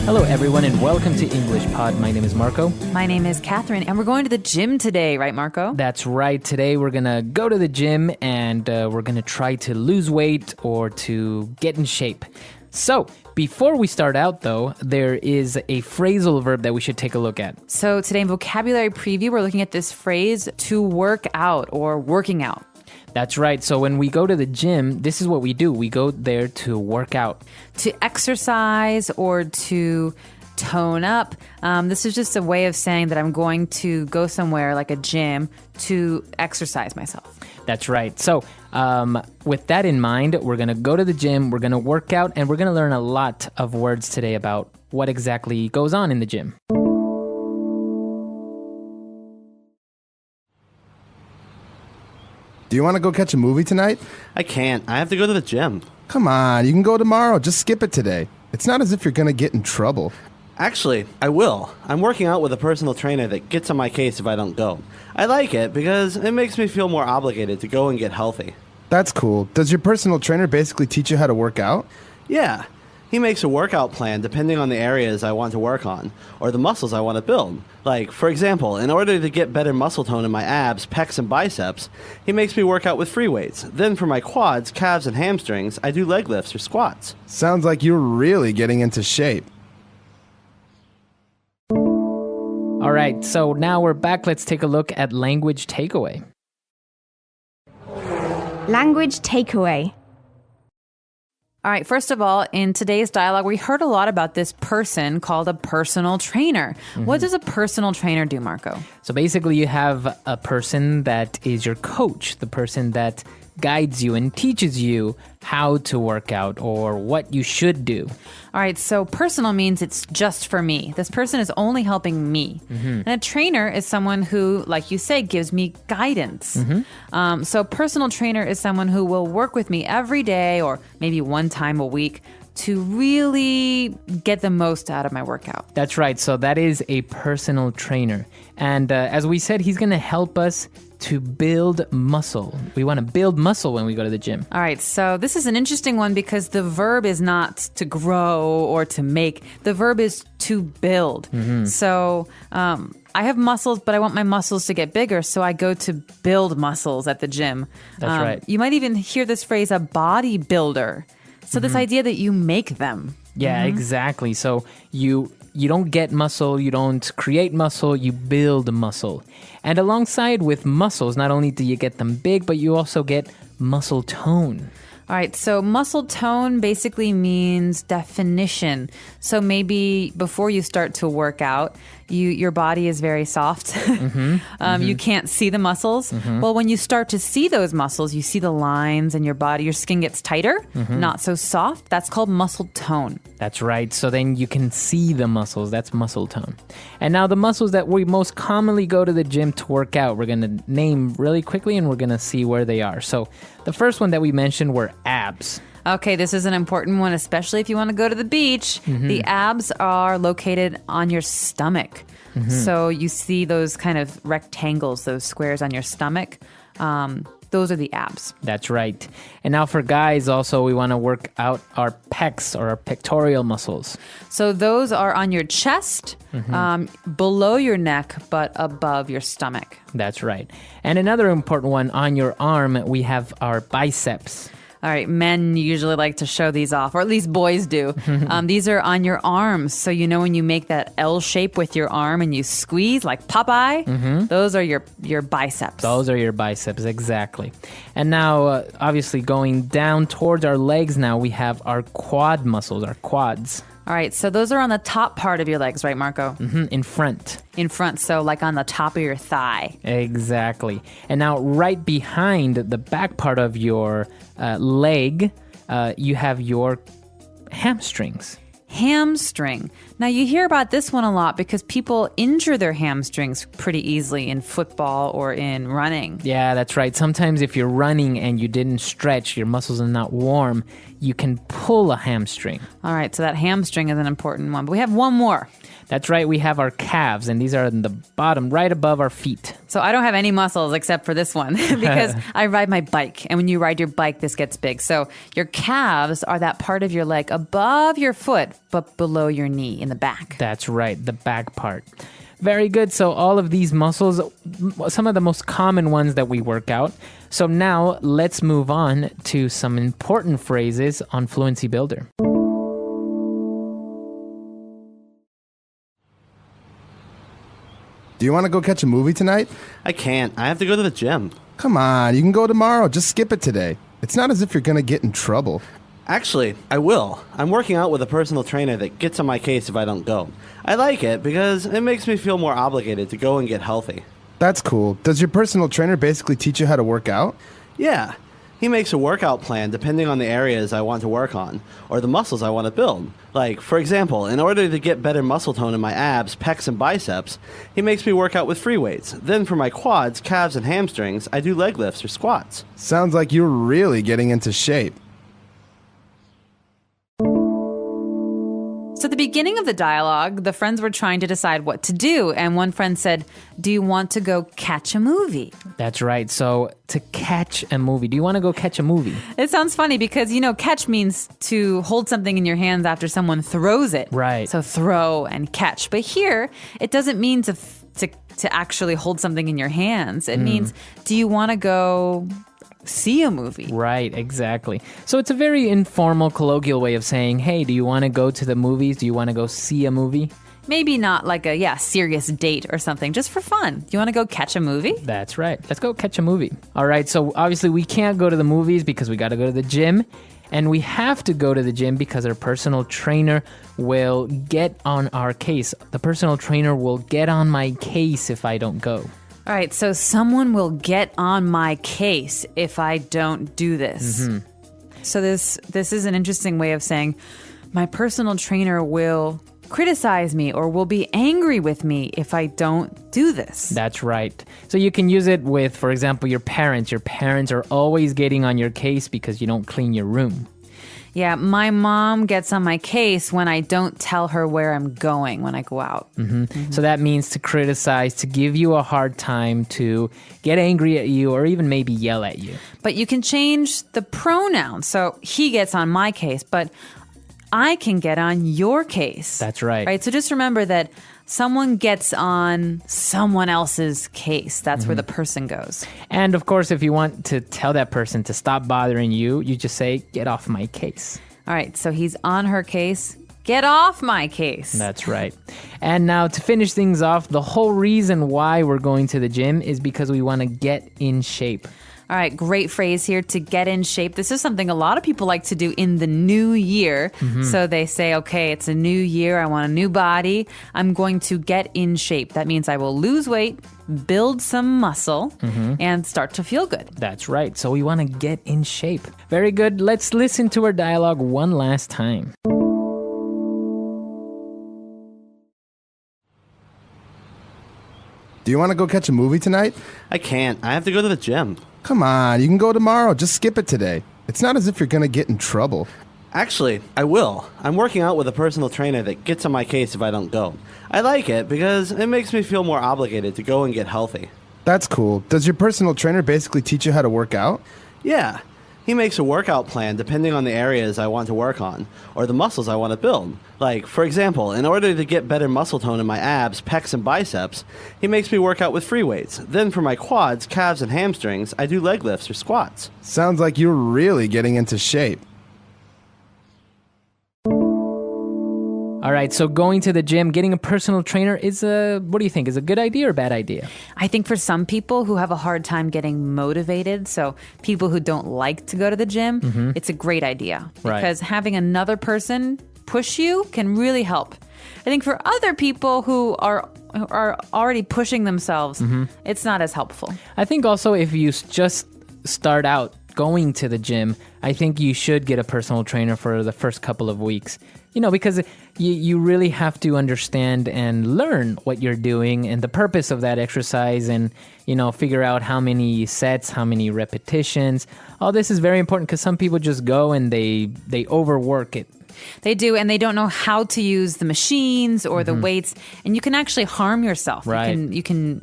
Hello, everyone, and welcome to English Pod. My name is Marco. My name is Catherine, and we're going to the gym today, right, Marco? That's right. Today, we're going to go to the gym, and we're going to try to lose weight or to get in shape. So, before we start out, though, there is a phrasal verb that we should take a look at. So today in vocabulary preview, we're looking at this phrase, to work out or working out. That's right. So when we go to the gym, this is what we do. We go there to work out. To exercise or to tone up. This is just a way of saying that I'm going to go somewhere like a gym to exercise myself. That's right. So with that in mind, we're going to go to the gym, we're going to work out, and we're going to learn a lot of words today about what exactly goes on in the gym. Do you want to go catch a movie tonight? I can't. I have to go to the gym. Come on, you can go tomorrow. Just skip it today. It's not as if you're going to get in trouble. Actually, I will. I'm working out with a personal trainer that gets on my case if I don't go. I like it because it makes me feel more obligated to go and get healthy. That's cool. Does your personal trainer basically teach you how to work out? Yeah. He makes a workout plan depending on the areas I want to work on, or the muscles I want to build. Like, for example, in order to get better muscle tone in my abs, pecs, and biceps, he makes me work out with free weights. Then for my quads, calves, and hamstrings, I do leg lifts or squats. Sounds like you're really getting into shape. All right, so now we're back. Let's take a look at language takeaway. Language takeaway. All right, first of all, in today's dialogue, we heard a lot about this person called a personal trainer. What does a personal trainer do, Marco? So basically, you have a person that is your coach, the person that guides you and teaches you how to work out or what you should do. All right, so personal means it's just for me. This person is only helping me. And a trainer is someone who, like you say, gives me guidance. So personal trainer is someone who will work with me every day or maybe one time a week to really get the most out of my workout. That's right. So that is a personal trainer. And as we said, he's going to help us to build muscle. We want to build muscle when we go to the gym. All right, so this is an interesting one because the verb is not to grow or to make. The verb is to build. So I have muscles, but I want my muscles to get bigger, so I go to build muscles at the gym. That's right. You might even hear this phrase, a bodybuilder. So this idea that you make them. Yeah, exactly. So you don't get muscle, you don't create muscle, you build muscle. And alongside with muscles, not only do you get them big, but you also get muscle tone. All right, so muscle tone basically means definition. So maybe before you start to work out, your body is very soft. You can't see the muscles. Well, when you start to see those muscles, you see the lines in your body, your skin gets tighter, not so soft. That's called muscle tone. That's right. So then you can see the muscles. That's muscle tone. And now the muscles that we most commonly go to the gym to work out, we're going to name really quickly and we're going to see where they are. So the first one that we mentioned were abs. Okay, this is an important one, especially if you want to go to the beach. The abs are located on your stomach. So you see those kind of rectangles, those squares on your stomach. Those are the abs. That's right. And now for guys also, we want to work out our pecs or our pectoral muscles. So those are on your chest, below your neck, but above your stomach. That's right. And another important one, on your arm, we have our biceps. All right, men usually like to show these off, or at least boys do. These are on your arms. So you know when you make that L shape with your arm and you squeeze like Popeye, those are your biceps. Those are your biceps, exactly. And now, obviously, going down towards our legs now, we have our quad muscles, our quads. All right, so those are on the top part of your legs, right, Marco? In front. In front, so like on the top of your thigh. Exactly. And now right behind the back part of your leg, you have your hamstrings. Hamstring. Now you hear about this one a lot because people injure their hamstrings pretty easily in football or in running. Yeah, that's right. Sometimes if you're running and you didn't stretch, your muscles are not warm, you can pull a hamstring. All right, so that hamstring is an important one. But we have one more. That's right. We have our calves, and these are in the bottom, right above our feet. So I don't have any muscles except for this one because I ride my bike. And when you ride your bike, this gets big. So your calves are that part of your leg above your foot, but below your knee in the back. That's right, the back part. Very good. So all of these muscles, some of the most common ones that we work out. So now let's move on to some important phrases on Fluency Builder. Do you want to go catch a movie tonight? I can't. I have to go to the gym. Come on, you can go tomorrow. Just skip it today. It's not as if you're going to get in trouble. Actually, I will. I'm working out with a personal trainer that gets on my case if I don't go. I like it because it makes me feel more obligated to go and get healthy. That's cool. Does your personal trainer basically teach you how to work out? Yeah. He makes a workout plan depending on the areas I want to work on, or the muscles I want to build. Like, for example, in order to get better muscle tone in my abs, pecs, and biceps, he makes me work out with free weights. Then for my quads, calves, and hamstrings, I do leg lifts or squats. Sounds like you're really getting into shape. So at the beginning of the dialogue, the friends were trying to decide what to do. And one friend said, do you want to go catch a movie? That's right. So to catch a movie. Do you want to go catch a movie? It sounds funny because, catch means to hold something in your hands after someone throws it. Right. So throw and catch. But here, it doesn't mean to actually hold something in your hands. It means, do you want to go see a movie? Right, exactly. So it's a very informal, colloquial way of saying, hey, do you want to go to the movies? Do you want to go see a movie? Maybe not like a serious date or something, just for fun. Do you want to go catch a movie? That's right. Let's go catch a movie. All right, so obviously we can't go to the movies because we got to go to the gym. And we have to go to the gym because our personal trainer will get on our case. The personal trainer will get on my case if I don't go. All right, so someone will get on my case if I don't do this. So this is an interesting way of saying my personal trainer will criticize me or will be angry with me if I don't do this. That's right. So you can use it with, for example, your parents. Your parents are always getting on your case because you don't clean your room. Yeah, my mom gets on my case when I don't tell her where I'm going when I go out. So that means to criticize, to give you a hard time, to get angry at you, or even maybe yell at you. But you can change the pronoun. So he gets on my case, but I can get on your case. That's right. Right. So just remember that someone gets on someone else's case. That's where the person goes. And of course, if you want to tell that person to stop bothering you, you just say, get off my case. All right. So he's on her case. Get off my case. That's right. And now to finish things off, the whole reason why we're going to the gym is because we want to get in shape. All right, great phrase here, to get in shape. This is something a lot of people like to do in the new year. So they say, okay, it's a new year. I want a new body. I'm going to get in shape. That means I will lose weight, build some muscle, and start to feel good. That's right. So we want to get in shape. Very good. Let's listen to our dialogue one last time. Do you want to go catch a movie tonight? I can't. I have to go to the gym. Come on, you can go tomorrow. Just skip it today. It's not as if you're going to get in trouble. Actually, I will. I'm working out with a personal trainer that gets on my case if I don't go. I like it because it makes me feel more obligated to go and get healthy. That's cool. Does your personal trainer basically teach you how to work out? Yeah. He makes a workout plan depending on the areas I want to work on, or the muscles I want to build. Like, for example, in order to get better muscle tone in my abs, pecs, and biceps, he makes me work out with free weights. Then for my quads, calves, and hamstrings, I do leg lifts or squats. Sounds like you're really getting into shape. All right, so going to the gym, getting a personal trainer what do you think? Is a good idea or a bad idea? I think for some people who have a hard time getting motivated, so people who don't like to go to the gym, it's a great idea. Right. Because having another person push you can really help. I think for other people who are already pushing themselves, it's not as helpful. I think also if you just start out going to the gym, I think you should get a personal trainer for the first couple of weeks. Because you really have to understand and learn what you're doing and the purpose of that exercise and, figure out how many sets, how many repetitions. All this is very important because some people just go and they overwork it. They do, and they don't know how to use the machines or the weights, and you can actually harm yourself. Right. You can,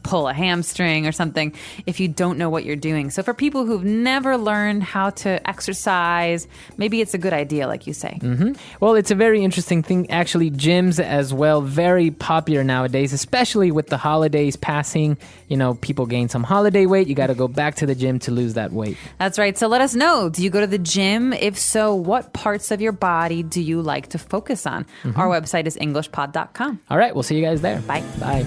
pull a hamstring or something if you don't know what you're doing. So for people who've never learned how to exercise, maybe it's a good idea, like you say. Well, it's a very interesting thing. Actually, gyms as well, very popular nowadays, especially with the holidays passing. People gain some holiday weight. You got to go back to the gym to lose that weight. That's right. So let us know. Do you go to the gym? If so, what parts of your body do you like to focus on? Our website is Englishpod.com. All right, we'll see you guys there. Bye. Bye.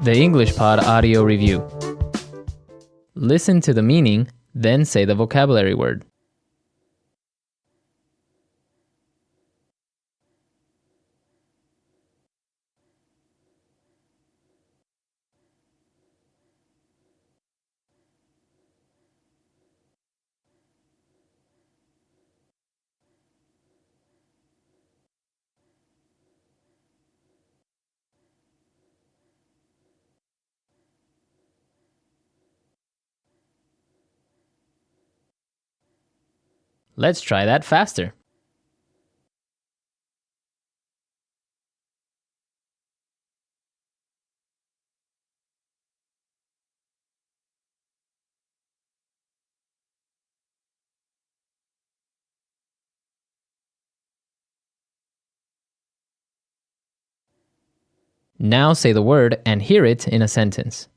The English Pod Audio Review. Listen to the meaning, then say the vocabulary word. Let's try that faster. Now say the word and hear it in a sentence.